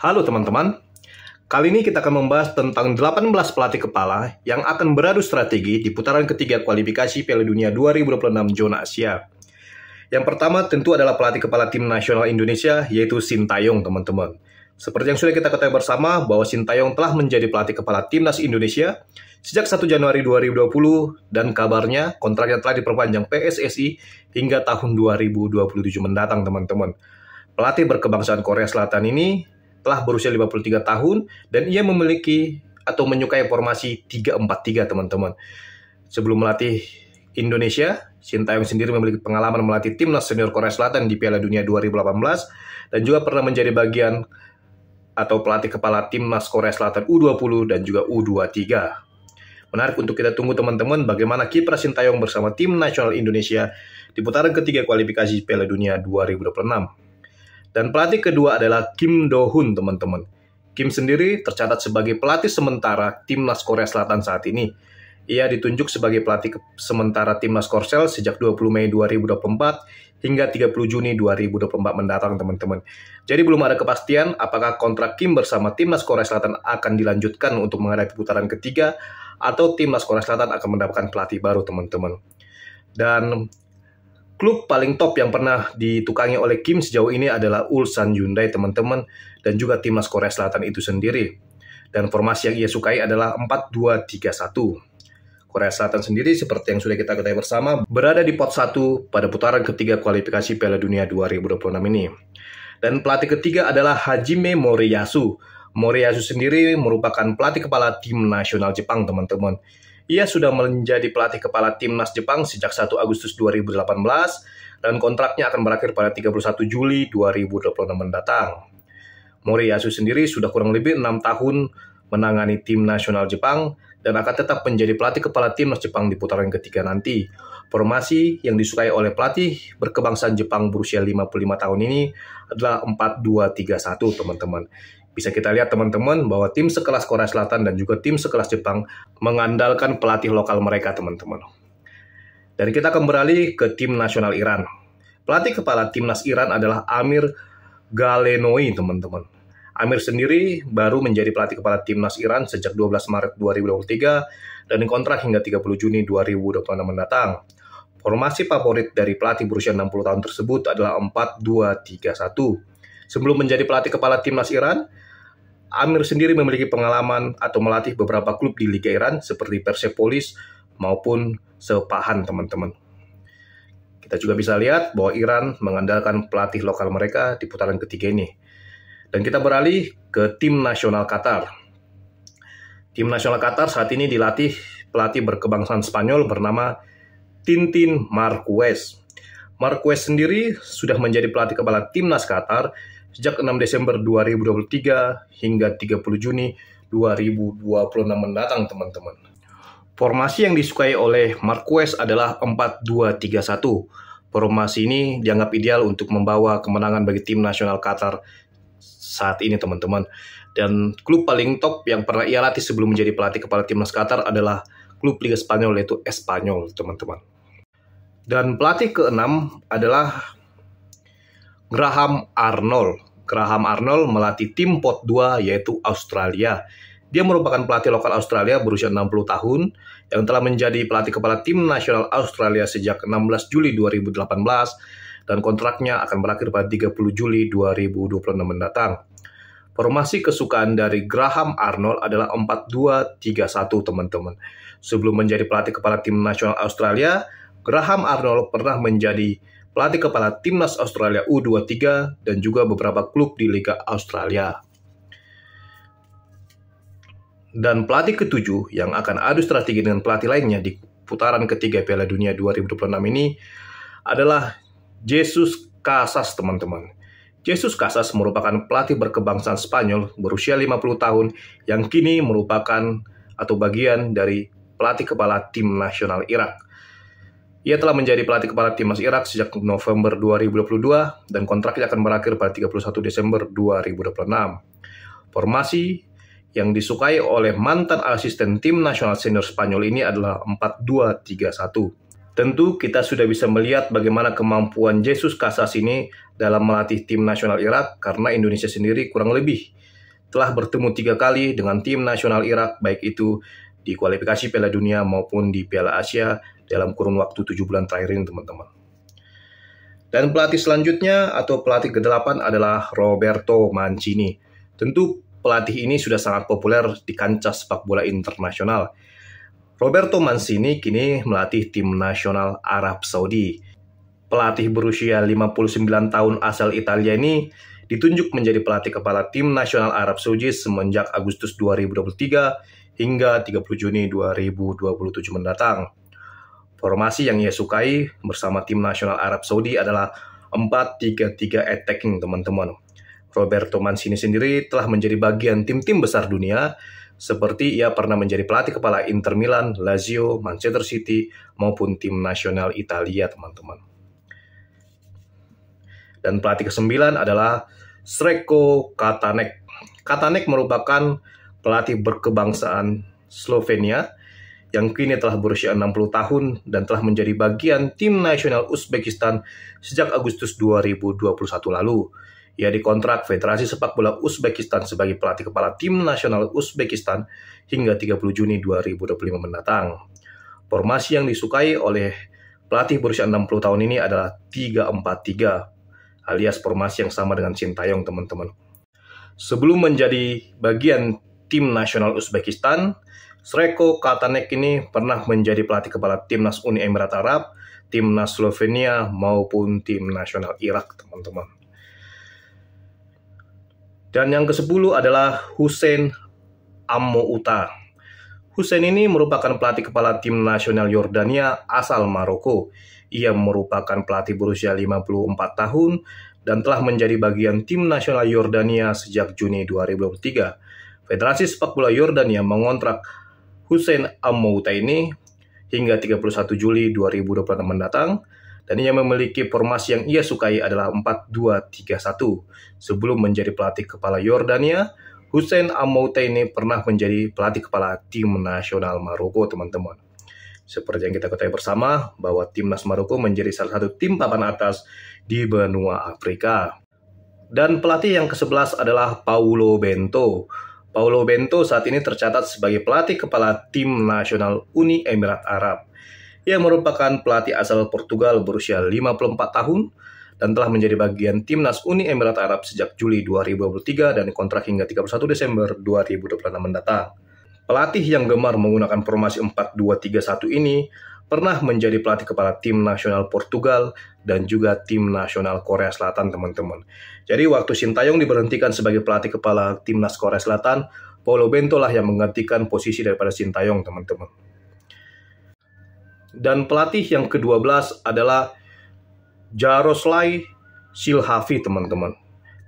Halo teman-teman, kali ini kita akan membahas tentang 18 pelatih kepala yang akan beradu strategi di putaran ketiga kualifikasi Piala Dunia 2026 zona Asia. Yang pertama tentu adalah pelatih kepala tim nasional Indonesia, yaitu Sintayong teman-teman. Seperti yang sudah kita ketahui bersama bahwa Sintayong telah menjadi pelatih kepala timnas Indonesia sejak 1 Januari 2020 dan kabarnya kontraknya telah diperpanjang PSSI hingga tahun 2027 mendatang teman-teman. Pelatih berkebangsaan Korea Selatan ini telah berusia 53 tahun dan ia memiliki atau menyukai formasi 3-4-3 teman-teman. Sebelum melatih Indonesia, Sintayong sendiri memiliki pengalaman melatih timnas senior Korea Selatan di Piala Dunia 2018 dan juga pernah menjadi bagian atau pelatih kepala timnas Korea Selatan U20 dan juga U23. Menarik untuk kita tunggu teman-teman bagaimana kiprah Sintayong bersama tim nasional Indonesia di putaran ketiga kualifikasi Piala Dunia 2026. Dan pelatih kedua adalah Kim Do-hun, teman-teman. Kim sendiri tercatat sebagai pelatih sementara timnas Korea Selatan saat ini. Ia ditunjuk sebagai pelatih sementara timnas Korsel sejak 20 Mei 2024 hingga 30 Juni 2024 mendatang, teman-teman. Jadi belum ada kepastian apakah kontrak Kim bersama timnas Korea Selatan akan dilanjutkan untuk menghadapi putaran ketiga atau timnas Korea Selatan akan mendapatkan pelatih baru, teman-teman. Dan klub paling top yang pernah ditukangi oleh Kim sejauh ini adalah Ulsan Hyundai, teman-teman, dan juga timnas Korea Selatan itu sendiri. Dan formasi yang ia sukai adalah 4-2-3-1. Korea Selatan sendiri seperti yang sudah kita ketahui bersama berada di pot 1 pada putaran ketiga kualifikasi Piala Dunia 2026 ini. Dan pelatih ketiga adalah Hajime Moriyasu. Moriyasu sendiri merupakan pelatih kepala tim nasional Jepang, teman-teman. Ia sudah menjadi pelatih kepala timnas Jepang sejak 1 Agustus 2018 dan kontraknya akan berakhir pada 31 Juli 2026 mendatang. Moriyasu sendiri sudah kurang lebih 6 tahun menangani tim nasional Jepang dan akan tetap menjadi pelatih kepala timnas Jepang di putaran ketiga nanti. Formasi yang disukai oleh pelatih berkebangsaan Jepang berusia 55 tahun ini adalah 4-2-3-1, teman-teman. Bisa kita lihat teman-teman bahwa tim sekelas Korea Selatan dan juga tim sekelas Jepang mengandalkan pelatih lokal mereka, teman-teman. Dan kita akan beralih ke tim nasional Iran. Pelatih kepala timnas Iran adalah Amir Galenoi, teman-teman. Amir sendiri baru menjadi pelatih kepala timnas Iran sejak 12 Maret 2023 dan dikontrak hingga 30 Juni 2026 mendatang. Formasi favorit dari pelatih berusia 60 tahun tersebut adalah 4-2-3-1. Sebelum menjadi pelatih kepala timnas Iran, Amir sendiri memiliki pengalaman atau melatih beberapa klub di Liga Iran seperti Persepolis maupun Sepahan, teman-teman. Kita juga bisa lihat bahwa Iran mengandalkan pelatih lokal mereka di putaran ketiga ini. Dan kita beralih ke tim nasional Qatar. Tim nasional Qatar saat ini dilatih pelatih berkebangsaan Spanyol bernama Tintin Marquez. Marquez sendiri sudah menjadi pelatih kepala timnas Qatar sejak 6 Desember 2023 hingga 30 Juni 2026 mendatang, teman-teman. Formasi yang disukai oleh Marquez adalah 4-2-3-1. Formasi ini dianggap ideal untuk membawa kemenangan bagi tim nasional Qatar saat ini, teman-teman. Dan klub paling top yang pernah ia latih sebelum menjadi pelatih kepala timnas Qatar adalah klub Liga Spanyol, yaitu Espanyol, teman-teman. Dan pelatih keenam adalah Graham Arnold. Graham Arnold melatih tim pot 2 yaitu Australia. Dia merupakan pelatih lokal Australia berusia 60 tahun yang telah menjadi pelatih kepala tim nasional Australia sejak 16 Juli 2018 dan kontraknya akan berakhir pada 30 Juli 2026 mendatang. Formasi kesukaan dari Graham Arnold adalah 4-2-3-1, teman-teman. Sebelum menjadi pelatih kepala tim nasional Australia, Graham Arnold pernah menjadi pelatih kepala timnas Australia U23 dan juga beberapa klub di Liga Australia. Dan pelatih ketujuh yang akan adu strategi dengan pelatih lainnya di putaran ketiga Piala Dunia 2026 ini adalah Jesus Casas, teman-teman. Jesus Casas merupakan pelatih berkebangsaan Spanyol berusia 50 tahun yang kini merupakan atau bagian dari pelatih kepala tim nasional Irak. Ia telah menjadi pelatih kepala timnas Irak sejak November 2022 dan kontraknya akan berakhir pada 31 Desember 2026. Formasi yang disukai oleh mantan asisten tim nasional senior Spanyol ini adalah 4-2-3-1. Tentu kita sudah bisa melihat bagaimana kemampuan Jesus Casas ini dalam melatih tim nasional Irak karena Indonesia sendiri kurang lebih telah bertemu 3 kali dengan tim nasional Irak, baik itu di kualifikasi Piala Dunia maupun di Piala Asia dalam kurun waktu 7 bulan terakhir ini, teman-teman. Dan pelatih selanjutnya atau pelatih ke-8 adalah Roberto Mancini. Tentu pelatih ini sudah sangat populer di kancah sepak bola internasional. Roberto Mancini kini melatih tim nasional Arab Saudi. Pelatih berusia 59 tahun asal Italia ini ditunjuk menjadi pelatih kepala tim nasional Arab Saudi semenjak Agustus 2023 hingga 30 Juni 2027 mendatang. Formasi yang ia sukai bersama tim nasional Arab Saudi adalah 4-3-3 attacking, teman-teman. Roberto Mancini sendiri telah menjadi bagian tim-tim besar dunia, seperti ia pernah menjadi pelatih kepala Inter Milan, Lazio, Manchester City, maupun tim nasional Italia, teman-teman. Dan pelatih ke-9 adalah Sreko Katanek. Katanek merupakan pelatih berkebangsaan Slovenia yang kini telah berusia 60 tahun dan telah menjadi bagian tim nasional Uzbekistan sejak Agustus 2021 lalu. Ia dikontrak Federasi Sepak Bola Uzbekistan sebagai pelatih kepala tim nasional Uzbekistan hingga 30 Juni 2025 mendatang. Formasi yang disukai oleh pelatih berusia 60 tahun ini adalah 3-4-3, alias formasi yang sama dengan Sintayong, teman-teman. Sebelum menjadi bagian tim nasional Uzbekistan, Sreko Katanek ini pernah menjadi pelatih kepala timnas Uni Emirat Arab, timnas Slovenia, maupun tim nasional Irak, teman-teman. Dan yang ke-10 adalah Hussein Ammouta. Hussein ini merupakan pelatih kepala tim nasional Yordania asal Maroko. Ia merupakan pelatih berusia 54 tahun dan telah menjadi bagian tim nasional Yordania sejak Juni 2023. Federasi Sepak Bola Yordania mengontrak Hussein Ammouta ini hingga 31 Juli 2026 mendatang, dan ia memiliki formasi yang ia sukai adalah 4-2-3-1. Sebelum menjadi pelatih kepala Yordania, Hussein Ammouta ini pernah menjadi pelatih kepala tim nasional Maroko, teman-teman. Seperti yang kita ketahui bersama, bahwa timnas Maroko menjadi salah satu tim papan atas di benua Afrika. Dan pelatih yang ke-11 adalah Paulo Bento. Paulo Bento saat ini tercatat sebagai pelatih kepala tim nasional Uni Emirat Arab. Ia merupakan pelatih asal Portugal berusia 54 tahun dan telah menjadi bagian timnas Uni Emirat Arab sejak Juli 2023 dan kontrak hingga 31 Desember 2026 mendatang. Pelatih yang gemar menggunakan formasi 4-2-3-1 ini pernah menjadi pelatih kepala tim nasional Portugal dan juga tim nasional Korea Selatan, teman-teman. Jadi waktu Sintayong diberhentikan sebagai pelatih kepala timnas Korea Selatan, Paulo Bento lah yang menggantikan posisi daripada Sintayong, teman-teman. Dan pelatih yang ke-12 adalah Jaroslav Silhavi, teman-teman.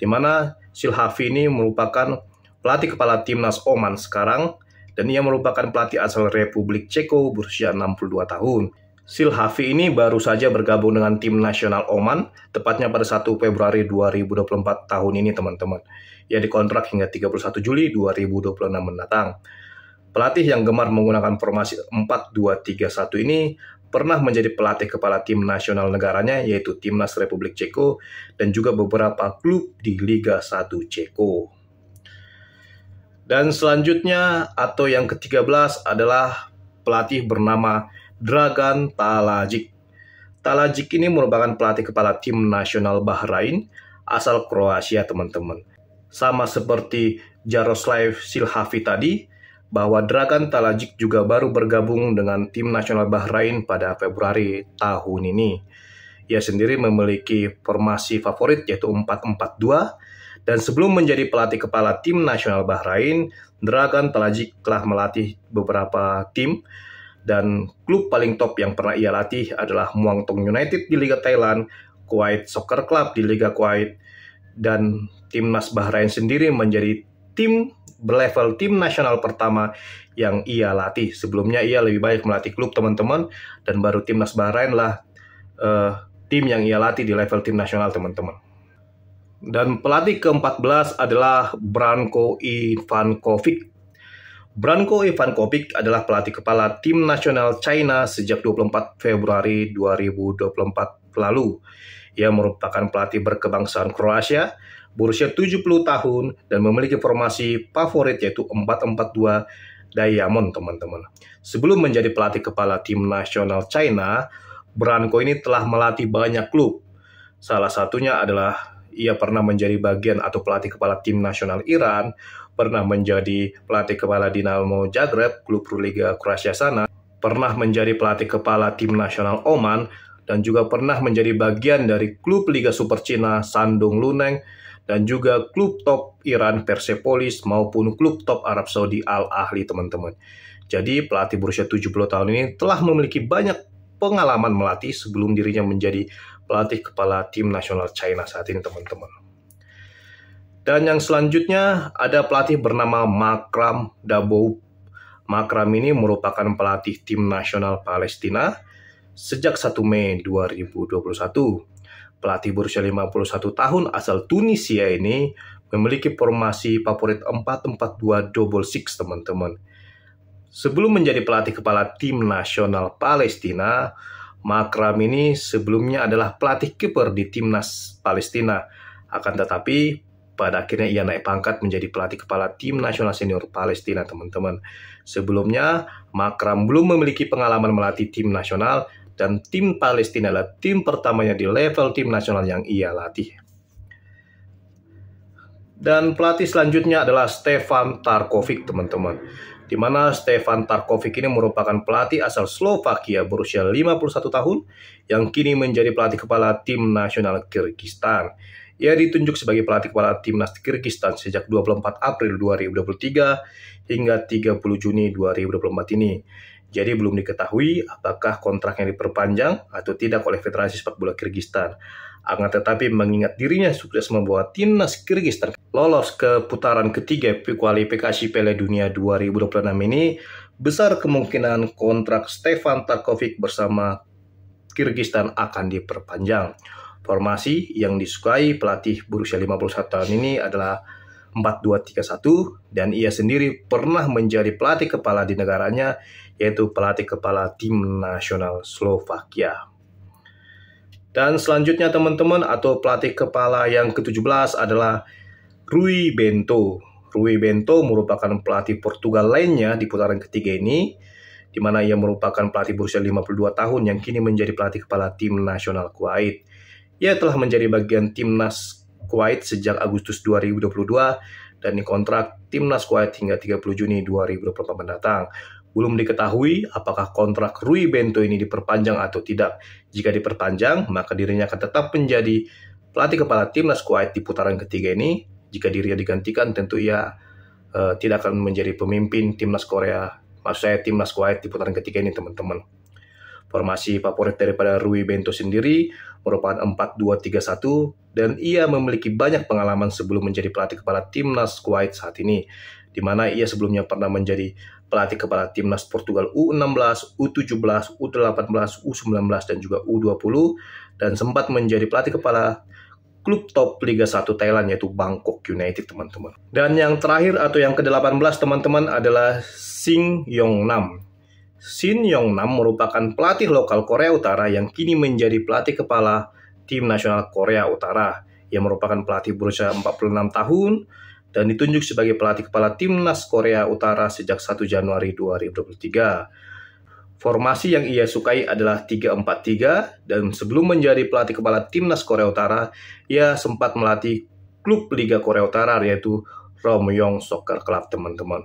Di mana Silhavi ini merupakan pelatih kepala timnas Oman sekarang, dan ia merupakan pelatih asal Republik Ceko berusia 62 tahun. Silhavi ini baru saja bergabung dengan tim nasional Oman, tepatnya pada 1 Februari 2024 tahun ini, teman-teman. Ia dikontrak hingga 31 Juli 2026 mendatang. Pelatih yang gemar menggunakan formasi 4-2-3-1 ini pernah menjadi pelatih kepala tim nasional negaranya, yaitu Timnas Republik Ceko, dan juga beberapa klub di Liga 1 Ceko. Dan selanjutnya atau yang ke-13 adalah pelatih bernama Dragan Talajic. Talajic ini merupakan pelatih kepala tim nasional Bahrain asal Kroasia, teman-teman. Sama seperti Jaroslav Silhavi tadi, bahwa Dragan Talajic juga baru bergabung dengan tim nasional Bahrain pada Februari tahun ini. Ia sendiri memiliki formasi favorit yaitu 4-4-2. Dan sebelum menjadi pelatih kepala tim nasional Bahrain, Dragan Talajic telah melatih beberapa tim, dan klub paling top yang pernah ia latih adalah Muang Thong United di Liga Thailand, Kuwait Soccer Club di Liga Kuwait, dan timnas Bahrain sendiri menjadi tim berlevel tim nasional pertama yang ia latih. Sebelumnya ia lebih banyak melatih klub, teman-teman, dan baru timnas Bahrain lah tim yang ia latih di level tim nasional, teman-teman. Dan pelatih ke-14 adalah Branko Ivankovic. Branko Ivankovic adalah pelatih kepala tim nasional China sejak 24 Februari 2024 lalu. Ia merupakan pelatih berkebangsaan Kroasia, berusia 70 tahun dan memiliki formasi favorit yaitu 4-4-2 Diamond, teman-teman. Sebelum menjadi pelatih kepala tim nasional China, Branko ini telah melatih banyak klub. Salah satunya adalah ia pernah menjadi bagian atau pelatih kepala tim nasional Iran, pernah menjadi pelatih kepala Dinamo Zagreb, klub Liga Kroasia sana, pernah menjadi pelatih kepala tim nasional Oman, dan juga pernah menjadi bagian dari klub Liga Super Cina Shandong Luneng, dan juga klub top Iran Persepolis maupun klub top Arab Saudi Al Ahly, teman-teman. Jadi pelatih berusia 70 tahun ini telah memiliki banyak pengalaman melatih sebelum dirinya menjadi pelatih kepala tim nasional China saat ini, teman-teman. Dan yang selanjutnya ada pelatih bernama Makram Daboub. Makram ini merupakan pelatih tim nasional Palestina sejak 1 Mei 2021. Pelatih berusia 51 tahun asal Tunisia ini memiliki formasi favorit 4-4-2 double six, teman-teman. Sebelum menjadi pelatih kepala tim nasional Palestina, Makram ini sebelumnya adalah pelatih kiper di timnas Palestina. Akan tetapi, pada akhirnya ia naik pangkat menjadi pelatih kepala tim nasional senior Palestina, teman-teman. Sebelumnya, Makram belum memiliki pengalaman melatih tim nasional, dan tim Palestina adalah tim pertamanya di level tim nasional yang ia latih. Dan pelatih selanjutnya adalah Stefan Tarkovic, teman-teman. Di mana Stefan Tarkovic ini merupakan pelatih asal Slovakia berusia 51 tahun yang kini menjadi pelatih kepala tim nasional Kyrgyzstan. Ia ditunjuk sebagai pelatih kepala timnas Kyrgyzstan sejak 24 April 2023 hingga 30 Juni 2024 ini. Jadi belum diketahui apakah kontraknya diperpanjang atau tidak oleh Federasi Sepak Bola Kyrgyzstan. Akan tetapi mengingat dirinya sukses membawa timnas Kyrgyzstan lolos ke putaran ketiga kualifikasi Piala Dunia 2026 ini, besar kemungkinan kontrak Stefan Tarkovic bersama Kyrgyzstan akan diperpanjang. Formasi yang disukai pelatih berusia 51 tahun ini adalah 4-2-3-1, dan ia sendiri pernah menjadi pelatih kepala di negaranya, yaitu pelatih kepala tim nasional Slovakia. Dan selanjutnya, teman-teman, atau pelatih kepala yang ke-17 adalah Rui Bento. Rui Bento merupakan pelatih Portugal lainnya di putaran ketiga ini, di mana ia merupakan pelatih berusia 52 tahun yang kini menjadi pelatih kepala tim nasional Kuwait. Ia telah menjadi bagian timnas Kuwait sejak Agustus 2022 dan dikontrak timnas Kuwait hingga 30 Juni 2024 mendatang. Belum diketahui apakah kontrak Rui Bento ini diperpanjang atau tidak. Jika diperpanjang, maka dirinya akan tetap menjadi pelatih kepala timnas Kuwait di putaran ketiga ini. Jika dirinya digantikan, tentu ia tidak akan menjadi pemimpin timnas Korea, maksud saya timnas Kuwait di putaran ketiga ini, teman-teman. Formasi favorit daripada Rui Bento sendiri merupakan 4-2-3-1 dan ia memiliki banyak pengalaman sebelum menjadi pelatih kepala timnas Kuwait saat ini, di mana ia sebelumnya pernah menjadi pelatih kepala timnas Portugal U16, U17, U18, U19 dan juga U20, dan sempat menjadi pelatih kepala klub top Liga 1 Thailand yaitu Bangkok United, teman-teman. Dan yang terakhir atau yang ke-18, teman-teman, adalah Shin Yong-nam. Shin Yong-nam merupakan pelatih lokal Korea Utara yang kini menjadi pelatih kepala tim nasional Korea Utara. Ia merupakan pelatih berusia 46 tahun dan ditunjuk sebagai pelatih kepala timnas Korea Utara sejak 1 Januari 2023. Formasi yang ia sukai adalah 3-4-3 dan sebelum menjadi pelatih kepala timnas Korea Utara, ia sempat melatih klub Liga Korea Utara yaitu Romyong Soccer Club, teman-teman.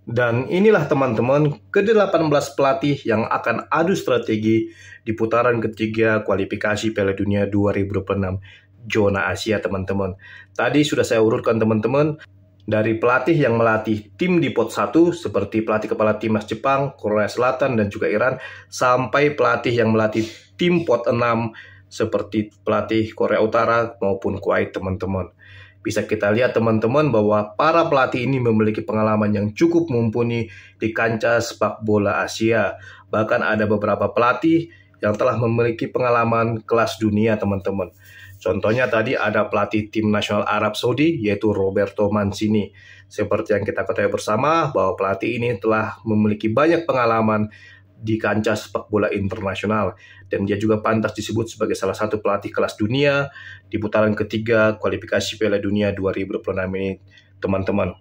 Dan inilah, teman-teman, ke-18 pelatih yang akan adu strategi di putaran ketiga kualifikasi Piala Dunia 2026 zona Asia, teman-teman. Tadi sudah saya urutkan, teman-teman, dari pelatih yang melatih tim di pot 1 seperti pelatih kepala timnas Jepang, Korea Selatan, dan juga Iran, sampai pelatih yang melatih tim pot 6 seperti pelatih Korea Utara maupun Kuwait, teman-teman. Bisa kita lihat, teman-teman, bahwa para pelatih ini memiliki pengalaman yang cukup mumpuni di kancah sepak bola Asia. Bahkan ada beberapa pelatih yang telah memiliki pengalaman kelas dunia, teman-teman. Contohnya tadi ada pelatih tim nasional Arab Saudi yaitu Roberto Mancini. Seperti yang kita ketahui bersama bahwa pelatih ini telah memiliki banyak pengalaman di kancah sepak bola internasional. Dan dia juga pantas disebut sebagai salah satu pelatih kelas dunia di putaran ketiga kualifikasi Piala Dunia 2026 ini, teman-teman.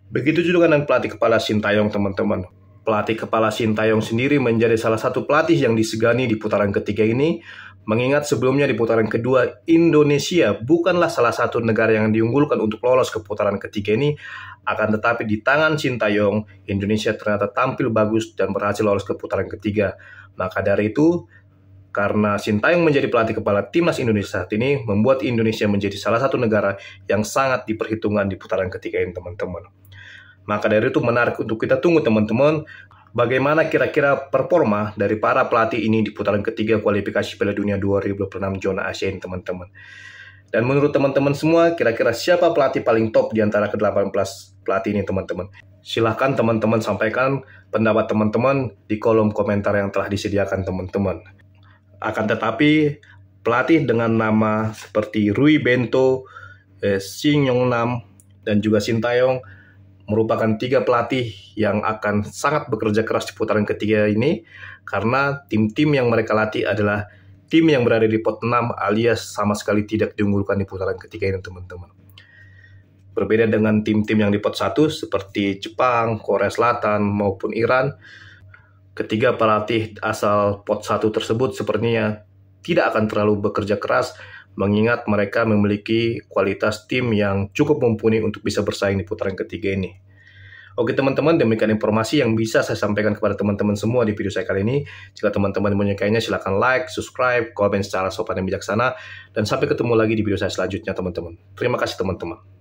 Begitu juga dengan pelatih kepala Sintayong, teman-teman. Pelatih kepala Sintayong sendiri menjadi salah satu pelatih yang disegani di putaran ketiga ini, mengingat sebelumnya di putaran kedua, Indonesia bukanlah salah satu negara yang diunggulkan untuk lolos ke putaran ketiga ini, akan tetapi di tangan Sintayong, Indonesia ternyata tampil bagus dan berhasil lolos ke putaran ketiga. Maka dari itu, karena Sintayong menjadi pelatih kepala timnas Indonesia saat ini, membuat Indonesia menjadi salah satu negara yang sangat diperhitungkan di putaran ketiga ini, teman-teman. Maka dari itu menarik untuk kita tunggu, teman-teman, bagaimana kira-kira performa dari para pelatih ini di putaran ketiga kualifikasi Piala Dunia 2026 zona Asia ini, teman-teman. Dan menurut teman-teman semua, kira-kira siapa pelatih paling top di antara ke-18 pelatih ini, teman-teman? Silahkan teman-teman sampaikan pendapat teman-teman di kolom komentar yang telah disediakan, teman-teman. Akan tetapi, pelatih dengan nama seperti Rui Bento, Shin Yong-nam, dan juga Sintayong merupakan 3 pelatih yang akan sangat bekerja keras di putaran ketiga ini, karena tim-tim yang mereka latih adalah tim yang berada di pot 6 alias sama sekali tidak diunggulkan di putaran ketiga ini, teman-teman. Berbeda dengan tim-tim yang di pot 1 seperti Jepang, Korea Selatan, maupun Iran, ketiga pelatih asal pot 1 tersebut sepertinya tidak akan terlalu bekerja keras, mengingat mereka memiliki kualitas tim yang cukup mumpuni untuk bisa bersaing di putaran ketiga ini. Oke teman-teman, demikian informasi yang bisa saya sampaikan kepada teman-teman semua di video saya kali ini. Jika teman-teman menyukainya, silahkan like, subscribe, komen secara sopan dan bijaksana. Dan sampai ketemu lagi di video saya selanjutnya, teman-teman. Terima kasih, teman-teman.